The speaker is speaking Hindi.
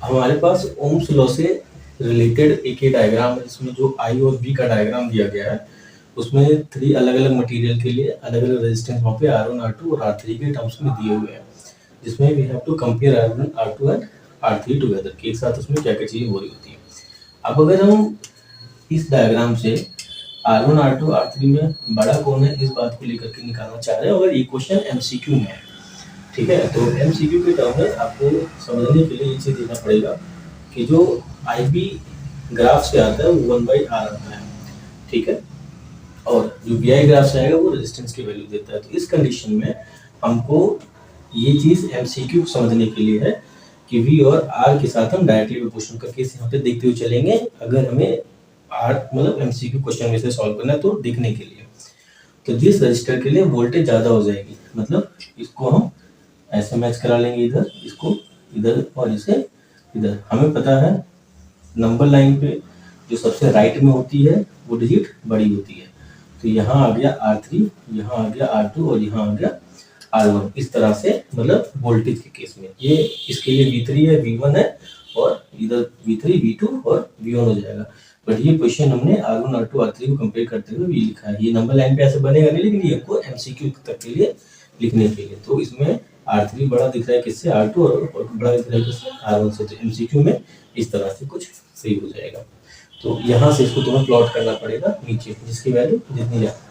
हमारे पास ओम्स लॉ से रिलेटेड एक ही डायग्राम है, जिसमें जो आई और वी का डायग्राम दिया गया है, उसमें 3 अलग-अलग मटेरियल के लिए अलग-अलग रेजिस्टेंस वहाँ पे R1, R2 और R3 के टर्म्स में दिए हुए हैं, जिसमें we have to compare R1, R2 and R3 together कि एक साथ उसमें क्या-क्या चीज़ें हो रही होती हैं। अब अगर हम इस डायग्राम से R1, R2, R3 में बड़ा कौन है, इस बात को लेकर के निकालना चाह रहे हैं, और ये क्वेश्चन एमसीक्यू में है, ठीक है। तो एमसीक्यू के टर्म में आपको समझने के लिए ये चीज़ देखना पड़ेगा कि जो आईबी ग्राफ से आता है वो 1/r आता है, ठीक है, और जो वी ग्राफ से आएगा वो रेजिस्टेंस की वैल्यू देता है। तो इस कंडीशन में हमको ये चीज़ एमसीक्यू समझने के लिए है कि वी और आर के साथ हम डायरेक्टली प्रोपोर्शनल का केस यहाँ पे देखते हुए चलेंगे, अगर हमें आर मतलब एमसीक्यू क्वेश्चन में से सॉल्व करना है तो देखने के लिए। तो जिस रजिस्टर के लिए वोल्टेज ज़्यादा हो जाएगी, मतलब इसको हम ऐसे मैच करा लेंगे, इधर इसको इधर और इसे इधर। हमें पता है नंबर लाइन पे जो सबसे राइट में होती है वो डिजिट बड़ी होती है, तो यहाँ आ गया R3, यहाँ आ गया R2 और यहाँ आ गया R1। इस तरह से मतलब वोल्टेज के केस में ये इसके लिए V3 है, V1 है, और इधर V3, V2 और V1 हो जाएगा। बट ये क्वेश्चन हमने R1, R2, R3 को कंपेयर करते हुए भी लिखा है। ये नंबर लाइन पे ऐसे बनेगा नहीं, लेकिन ये हमको एमसीक्यू तक के लिए लिखने के लिए। तो इसमें R3 बड़ा दिख रहा है किससे, R2, और बड़ा दिख रहा है किससे, R1 से। तो एमसीक्यू में इस तरह से कुछ सही हो जाएगा। तो यहाँ से इसको तुम्हें प्लॉट करना पड़ेगा नीचे, जिसकी वैल्यू जितनी ज़्यादा